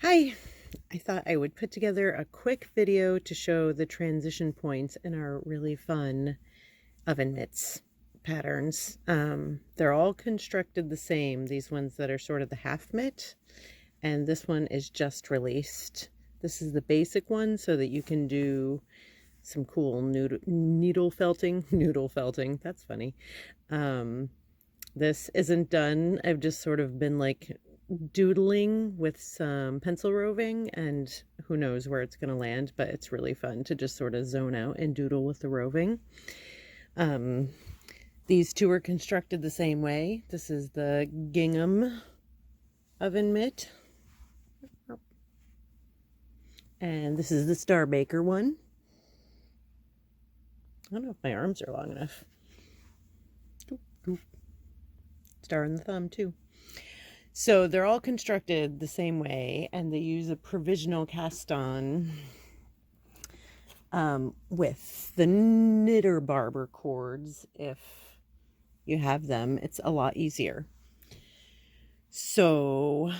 Hi, I thought I would put together a quick video to show the transition points in our really fun oven mitts patterns. They're all constructed the same, these ones that are sort of the half mitt, and this one is just released. This is the basic one so that you can do some cool noodle felting, that's funny. This isn't done. I've just sort of been like doodling with some pencil roving, and who knows where it's going to land, but it's really fun to just sort of zone out and doodle with the roving. These two are constructed the same way. This is the gingham oven mitt, and this is the Star Baker one. I don't know if my arms are long enough. Star in the thumb too. So they're all constructed the same way, and they use a provisional cast on with the knitter Barber cords. If you have them, it's a lot easier. So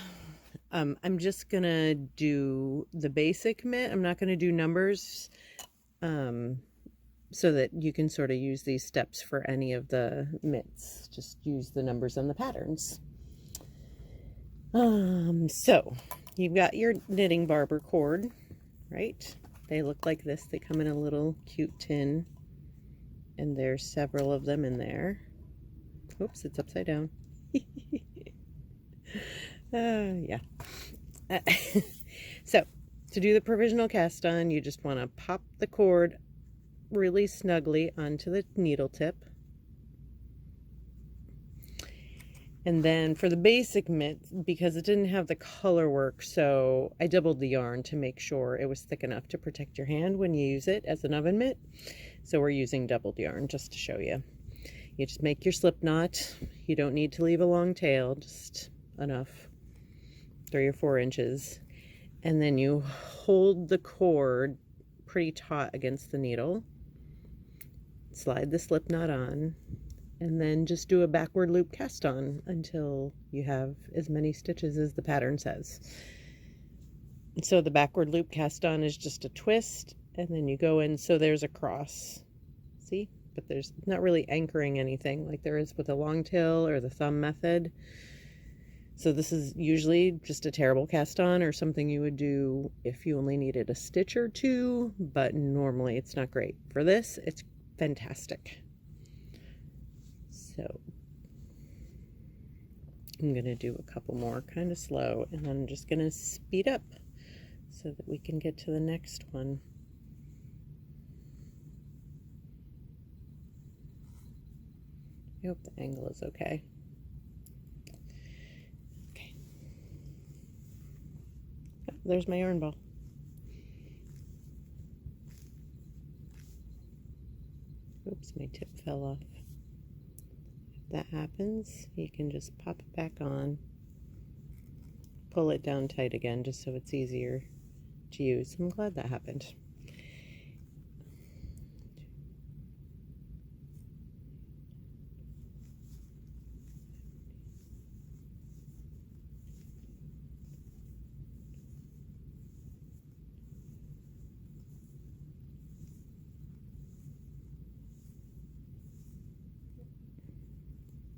I'm just gonna do the basic mitt. I'm not gonna do numbers so that you can sort of use these steps for any of the mitts. Just use the numbers on the patterns. So you've got your knitting Barber cord, right? They look like this. They come in a little cute tin, and there's several of them in there. Oops, it's upside down. Yeah. So to do the provisional cast on, you just want to pop the cord really snugly onto the needle tip. And then for the basic mitt, because it didn't have the color work, so I doubled the yarn to make sure it was thick enough to protect your hand when you use it as an oven mitt. So we're using doubled yarn just to show you. You just make your slip knot. You don't need to leave a long tail, just enough, 3 or 4 inches. And then you hold the cord pretty taut against the needle. Slide the slip knot on, and then just do a backward loop cast on until you have as many stitches as the pattern says. So the backward loop cast on is just a twist, and then you go in, so there's a cross, see? But there's not really anchoring anything like there is with a long tail or the thumb method. So this is usually just a terrible cast on, or something you would do if you only needed a stitch or two, but normally it's not great. For this, it's fantastic. So I'm going to do a couple more kind of slow, and then I'm just going to speed up so that we can get to the next one. I hope the angle is okay. Okay. Oh, there's my yarn ball. Oops, my tip fell off. If that happens, you can just pop it back on, pull it down tight again just so it's easier to use. I'm glad that happened.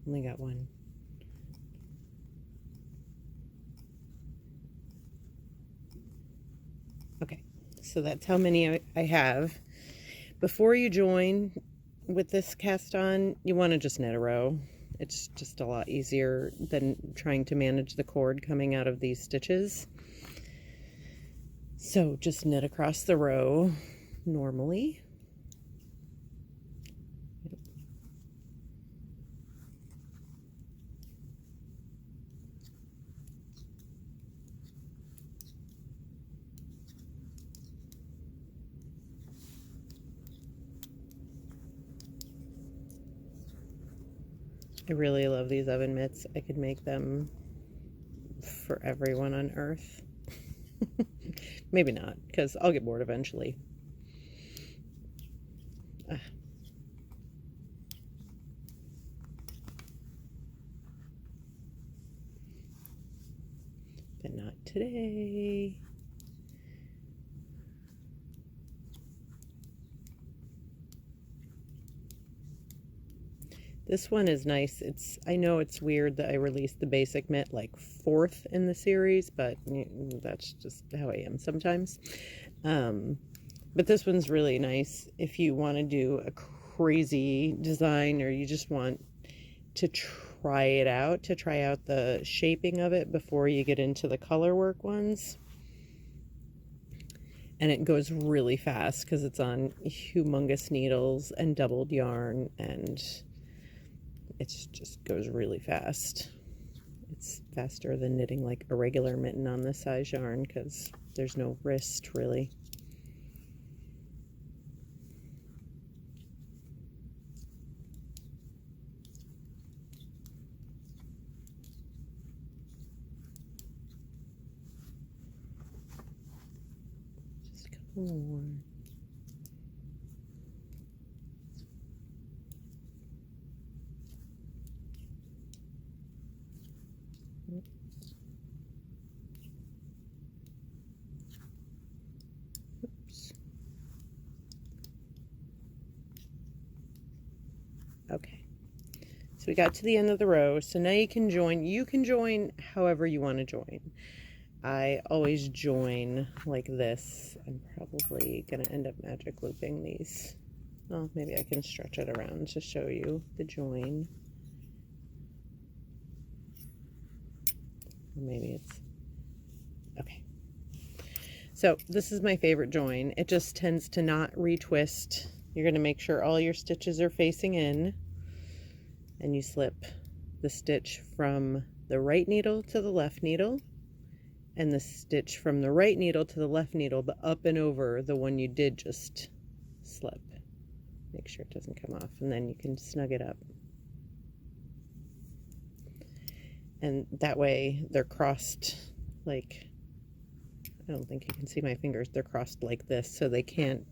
Only got one. Okay, so that's how many I have. Before you join with this cast on, you want to just knit a row. It's just a lot easier than trying to manage the cord coming out of these stitches. So just knit across the row normally. I really love these oven mitts. I could make them for everyone on earth. Maybe not, because I'll get bored eventually. not today. This one is nice. I know it's weird that I released the basic mitt like 4th in the series, but that's just how I am sometimes. But this one's really nice if you want to do a crazy design, or you just want to try it out, to try out the shaping of it before you get into the color work ones. And it goes really fast because it's on humongous needles and doubled yarn, and it just goes really fast. It's faster than knitting like a regular mitten on this size yarn because there's no wrist really. Just a couple more. Okay, so we got to the end of the row. So now you can join however you want to join. I always join like this. I'm probably gonna end up magic looping these. Well, maybe I can stretch it around to show you the join. Or maybe it's okay. So this is my favorite join. It just tends to not retwist. You're going to make sure all your stitches are facing in, and you slip the stitch from the right needle to the left needle, and the stitch from the right needle to the left needle, but up and over the one you did just slip. Make sure it doesn't come off, and then you can snug it up. And that way they're crossed like, I don't think you can see my fingers, they're crossed like this, so they can't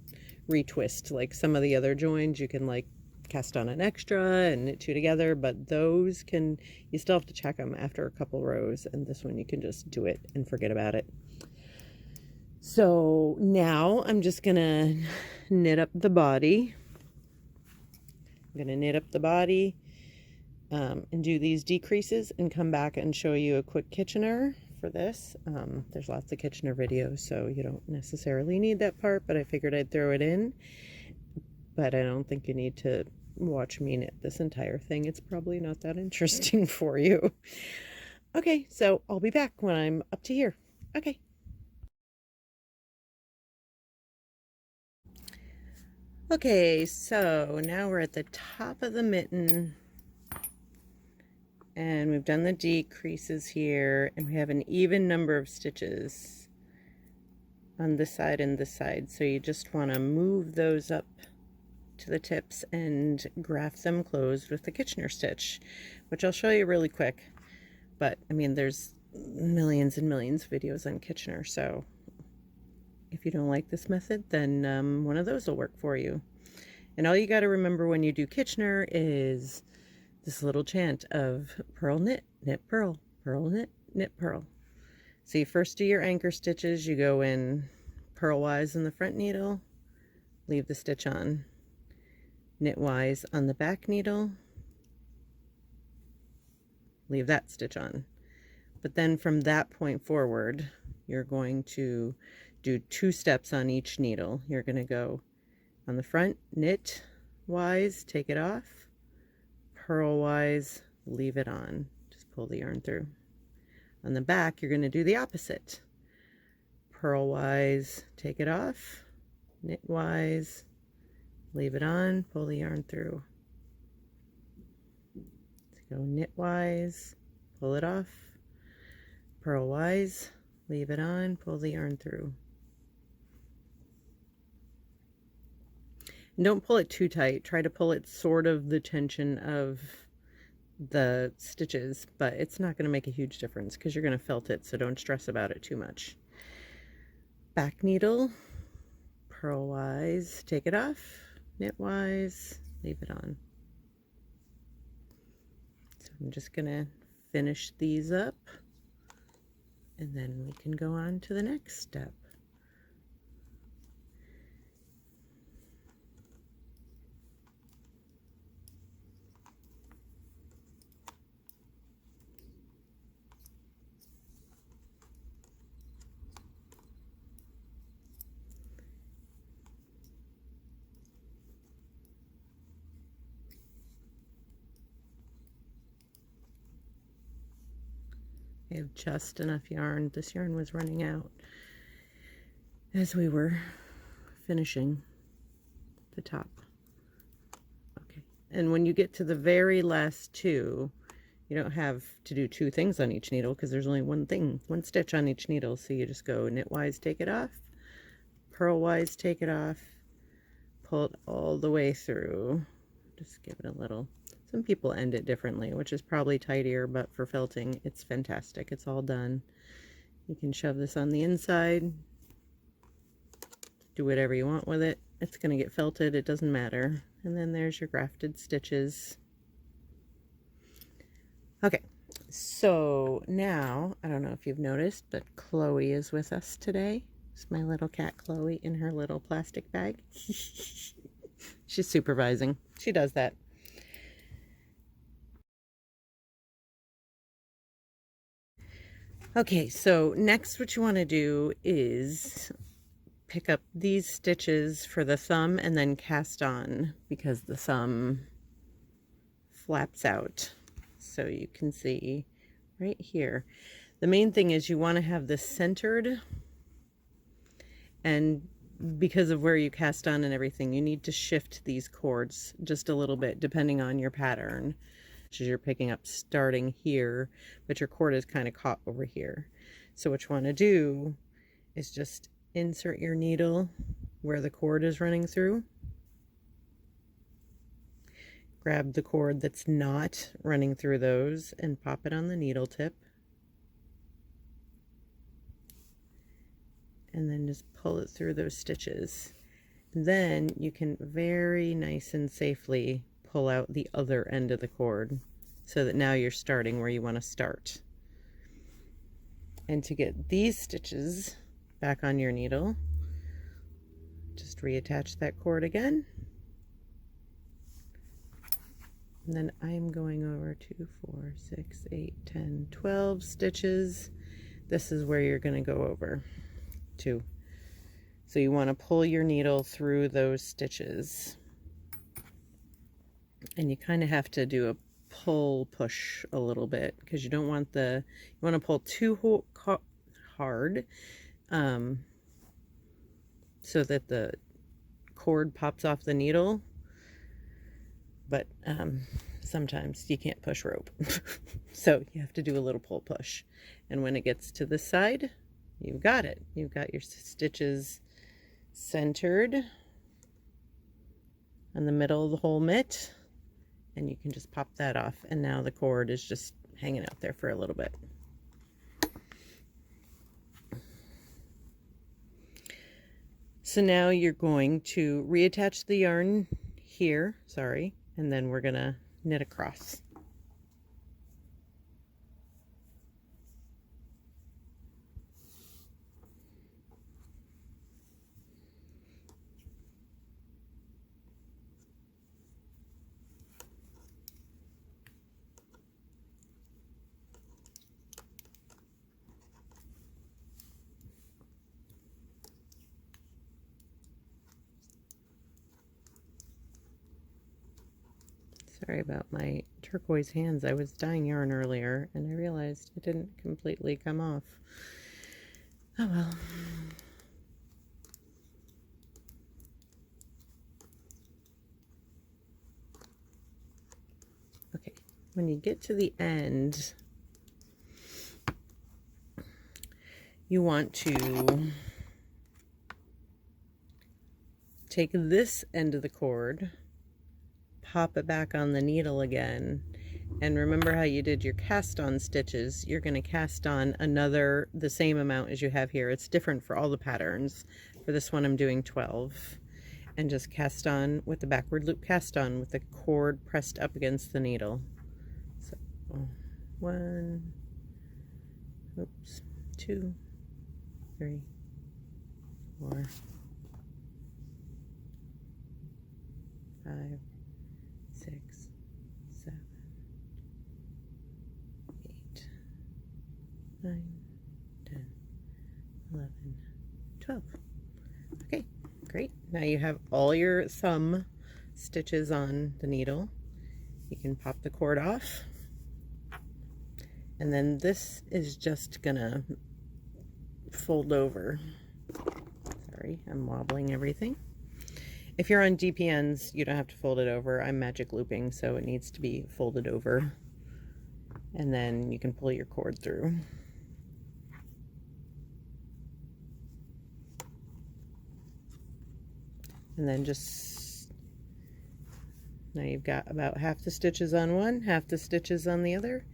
retwist like some of the other joins. You can like cast on an extra and knit two together, but those can, you still have to check them after a couple rows, and this one you can just do it and forget about it. So now I'm just gonna knit up the body. I'm gonna knit up the body and do these decreases and come back and show you a quick Kitchener for this. There's lots of Kitchener videos, so you don't necessarily need that part, but I figured I'd throw it in. But I don't think you need to watch me knit this entire thing. It's probably not that interesting for you. Okay, so I'll be back when I'm up to here. Okay. Okay, so now we're at the top of the mitten, and we've done the decreases here, and we have an even number of stitches on this side and this side. So you just want to move those up to the tips and graft them closed with the Kitchener stitch, which I'll show you really quick. But I mean, there's millions and millions of videos on Kitchener, so if you don't like this method, then one of those will work for you. And all you got to remember when you do Kitchener is this little chant of purl, knit, knit, purl, purl, knit, knit, purl. So you first do your anchor stitches. You go in purlwise in the front needle, leave the stitch on, knitwise on the back needle, leave that stitch on. But then from that point forward, you're going to do 2 steps on each needle. You're going to go on the front, knit wise, take it off, purl wise, leave it on, just pull the yarn through. On the back, you're going to do the opposite. Purl wise, take it off, knit wise, leave it on, pull the yarn through. Let's go knitwise, pull it off, purlwise, leave it on, pull the yarn through. And don't pull it too tight. Try to pull it sort of the tension of the stitches, but it's not going to make a huge difference because you're going to felt it, so don't stress about it too much. Back needle, purlwise, take it off, knitwise, leave it on. So I'm just going to finish these up And then we can go on to the next step. I have just enough yarn. This yarn was running out as we were finishing the top. Okay, and when you get to the very last two, you don't have to do two things on each needle because there's only one stitch on each needle. So you just go knitwise, take it off, purlwise, take it off, pull it all the way through. Just give it a little. Some people end it differently, which is probably tidier, but for felting, it's fantastic. It's all done. You can shove this on the inside, do whatever you want with it. It's going to get felted, it doesn't matter. And then there's your grafted stitches. Okay, so now, I don't know if you've noticed, but Chloe is with us today. It's my little cat Chloe in her little plastic bag. She's supervising. She does that. Okay, so next what you want to do is pick up these stitches for the thumb and then cast on, because the thumb flaps out. So you can see right here. The main thing is you want to have this centered, and because of where you cast on and everything, you need to shift these cords just a little bit depending on your pattern. You're picking up starting here, but your cord is kind of caught over here. So what you want to do is just insert your needle where the cord is running through. Grab the cord that's not running through those and pop it on the needle tip. And then just pull it through those stitches. Then you can very nice and safely pull out the other end of the cord, so that now you're starting where you want to start. And to get these stitches back on your needle, just reattach that cord again. And then I'm going over 2, 4, 6, 8, 10, 12 stitches. This is where you're going to go over to. So you want to pull your needle through those stitches. And you kind of have to do a pull push a little bit, because you don't want you want to pull too hard so that the cord pops off the needle, but sometimes you can't push rope. So you have to do a little pull push, and when it gets to this side, you've got it. You've got your stitches centered in the middle of the whole mitt, and you can just pop that off, and now the cord is just hanging out there for a little bit. So now you're going to reattach the yarn here, and then we're gonna knit across. Sorry about my turquoise hands. I was dyeing yarn earlier and I realized it didn't completely come off. Oh well. Okay, when you get to the end, you want to take this end of the cord, pop it back on the needle again, and remember how you did your cast on stitches. You're going to cast on the same amount as you have here. It's different for all the patterns. For this one I'm doing 12, and just cast on with the backward loop cast on with the cord pressed up against the needle. So 1, oops, 2, 3, 4, 5, 6, 7, 8, 9, 10, 11, 12. Okay, great. Now you have all your thumb stitches on the needle. You can pop the cord off. And then this is just gonna fold over. Sorry, I'm wobbling everything. If you're on DPNs, you don't have to fold it over. I'm magic looping, so it needs to be folded over. And then you can pull your cord through. And then just, now you've got about half the stitches on one, half the stitches on the other.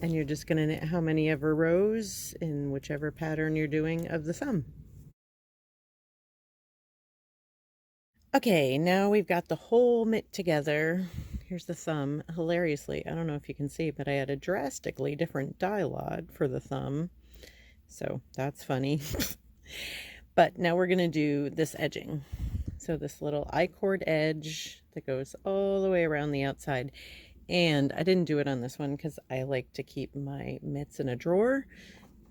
And you're just gonna knit how many ever rows in whichever pattern you're doing of the thumb. Okay, now we've got the whole mitt together. Here's the thumb. Hilariously, I don't know if you can see, but I had a drastically different dialogue for the thumb. So that's funny. But now we're gonna do this edging. So this little I-cord edge that goes all the way around the outside. And I didn't do it on this one because I like to keep my mitts in a drawer,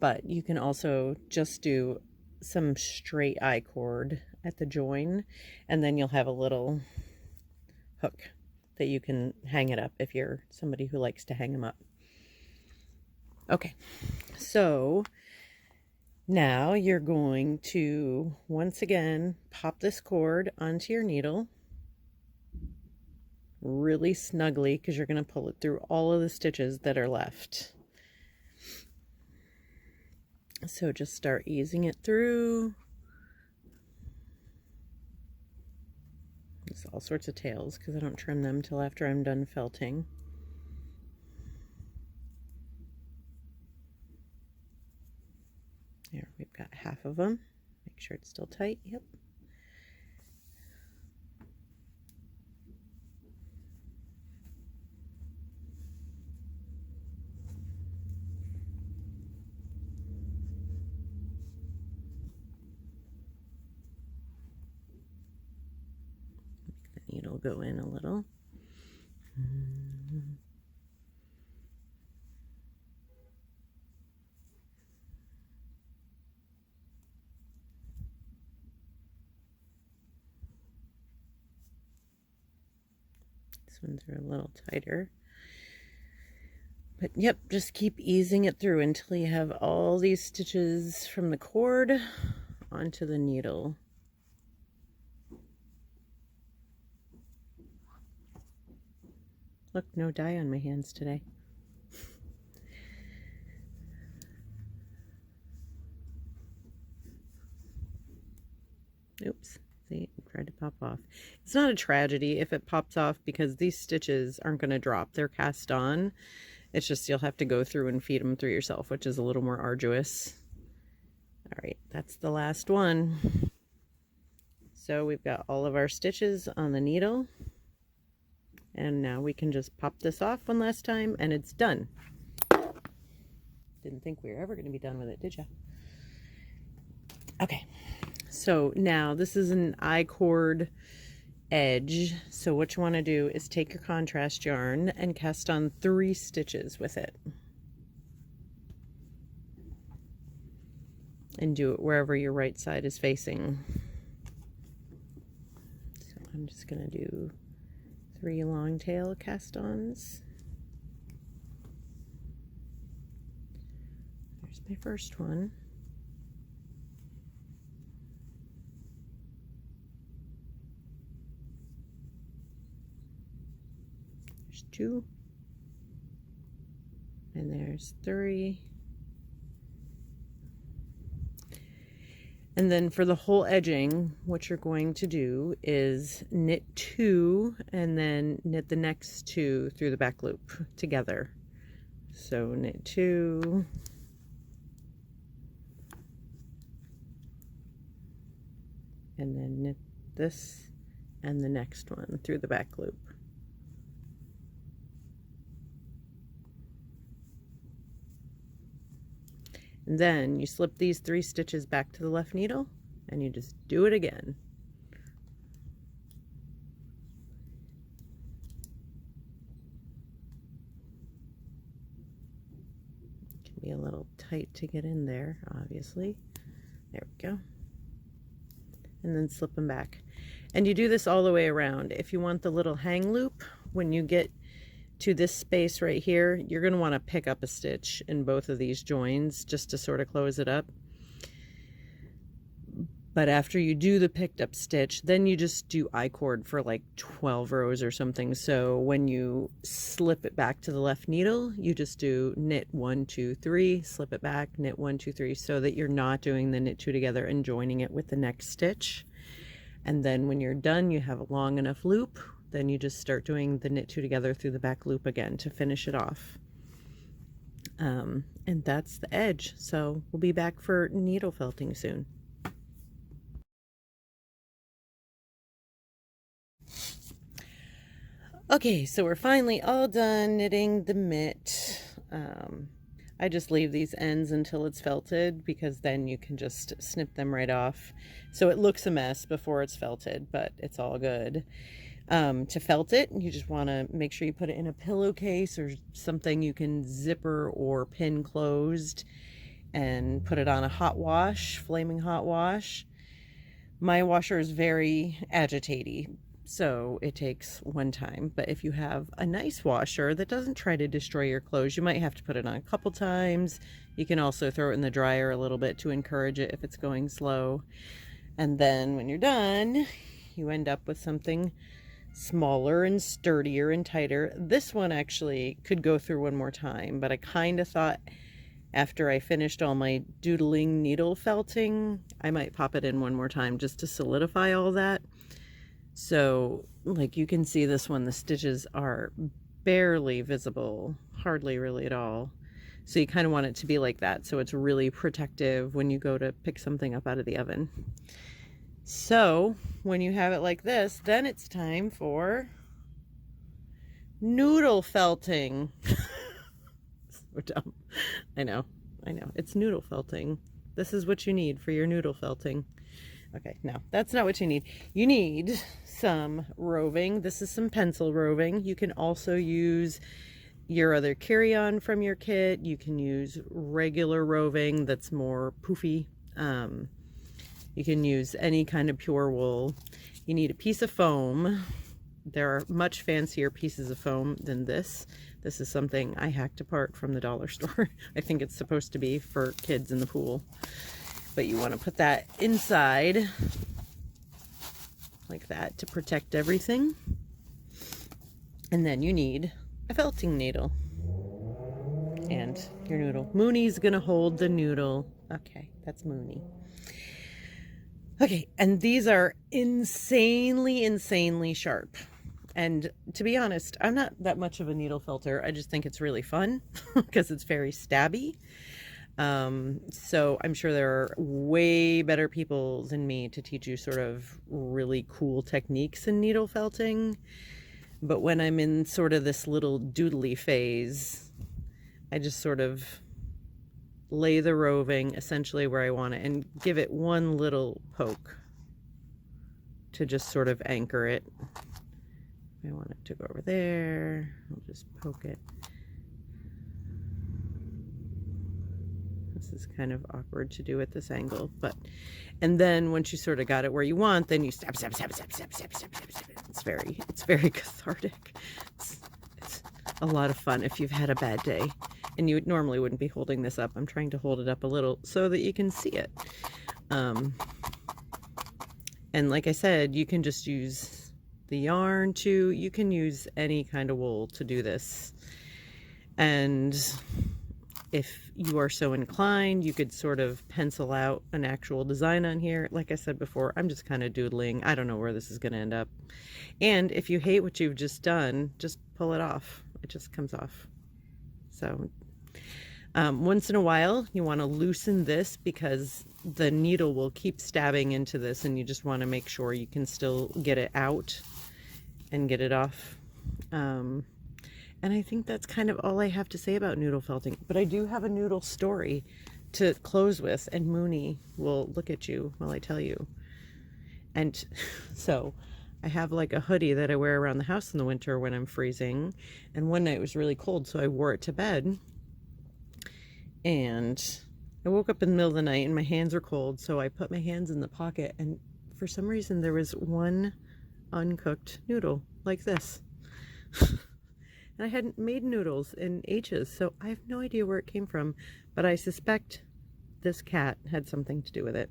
but you can also just do some straight I-cord at the join, and then you'll have a little hook that you can hang it up if you're somebody who likes to hang them up. Okay, so now you're going to once again pop this cord onto your needle really snugly because you're going to pull it through all of the stitches that are left. So just start easing it through. There's all sorts of tails because I don't trim them till after I'm done felting. There, we've got half of them. Make sure it's still tight. Yep. Needle go in a little. These ones are a little tighter. But yep, just keep easing it through until you have all these stitches from the cord onto the needle. Look, no dye on my hands today. Oops, see, it tried to pop off. It's not a tragedy if it pops off because these stitches aren't going to drop. They're cast on. It's just you'll have to go through and feed them through yourself, which is a little more arduous. All right, that's the last one. So we've got all of our stitches on the needle. And now we can just pop this off one last time and it's done. Didn't think we were ever going to be done with it, did you? Okay, so now this is an I-cord edge. So what you want to do is take your contrast yarn and cast on 3 stitches with it. And do it wherever your right side is facing. So I'm just going to do 3 long tail cast-ons. There's my first one. There's 2. And there's 3. And then for the whole edging, what you're going to do is knit 2 and then knit the next 2 through the back loop together. So knit 2, and then knit this and the next one through the back loop. And then you slip these 3 stitches back to the left needle and you just do it again. It can be a little tight to get in there, obviously. There we go. And then slip them back. And you do this all the way around. If you want the little hang loop, when you get to this space right here, you're going to want to pick up a stitch in both of these joins just to sort of close it up. But after you do the picked up stitch, then you just do I-cord for like 12 rows or something. So when you slip it back to the left needle, you just do knit 1, 2, 3, slip it back, knit 1, 2, 3, so that you're not doing the knit 2 together and joining it with the next stitch. And then when you're done, you have a long enough loop, then you just start doing the knit 2 together through the back loop again to finish it off. And that's the edge. So we'll be back for needle felting soon. Okay, so we're finally all done knitting the mitt. I just leave these ends until it's felted because then you can just snip them right off. So it looks a mess before it's felted, but it's all good. To felt it, you just want to make sure you put it in a pillowcase or something you can zipper or pin closed, and put it on a hot wash, flaming hot wash. My washer is very agitaty, so it takes one time. But if you have a nice washer that doesn't try to destroy your clothes, you might have to put it on a couple times. You can also throw it in the dryer a little bit to encourage it if it's going slow. And then when you're done, you end up with something smaller and sturdier and tighter. This one actually could go through one more time, but I kind of thought after I finished all my doodling needle felting, I might pop it in one more time just to solidify all that. So like you can see this one, the stitches are barely visible, hardly really at all. So you kind of want it to be like that so it's really protective when you go to pick something up out of the oven. So when you have it like this, then it's time for noodle felting. So dumb. I know. It's noodle felting. This is what you need for your noodle felting. Okay, no, that's not what you need. You need some roving. This is some pencil roving. You can also use your other carry-on from your kit. You can use regular roving that's more poofy. You can use any kind of pure wool. You need a piece of foam. There are much fancier pieces of foam than this. This is something I hacked apart from the dollar store. I think it's supposed to be for kids in the pool. But you want to put that inside like that to protect everything. And then you need a felting needle and your noodle. Mooney's gonna hold the noodle. Okay, that's Mooney. Okay, and these are insanely sharp. And to be honest, I'm not that much of a needle felter. I just think it's really fun because it's very stabby. So I'm sure there are way better people than me to teach you sort of really cool techniques in needle felting. But when I'm in sort of this little doodly phase, I just sort of lay the roving essentially where I want it and give it one little poke to just sort of anchor it. I want it to go over there. I'll just poke it. This is kind of awkward to do at this angle, but, and then once you sort of got it where you want, then you stab. It's very cathartic. It's a lot of fun if you've had a bad day. And you normally wouldn't be holding this up. I'm trying to hold it up a little so that you can see it. And like I said, you can just use the yarn too. You can use any kind of wool to do this. And if you are so inclined, you could sort of pencil out an actual design on here. Like I said before, I'm just kind of doodling. I don't know where this is going to end up. And if you hate what you've just done, just pull it off. It just comes off. So once in a while, you want to loosen this because the needle will keep stabbing into this and you just want to make sure you can still get it out and get it off. And I think that's kind of all I have to say about noodle felting. But I do have a noodle story to close with, and Mooney will look at you while I tell you. And so I have like a hoodie that I wear around the house in the winter when I'm freezing, and one night it was really cold, so I wore it to bed, and I woke up in the middle of the night and my hands were cold, so I put my hands in the pocket, and for some reason there was one uncooked noodle like this. And I hadn't made noodles in ages, so I have no idea where it came from, but I suspect this cat had something to do with it.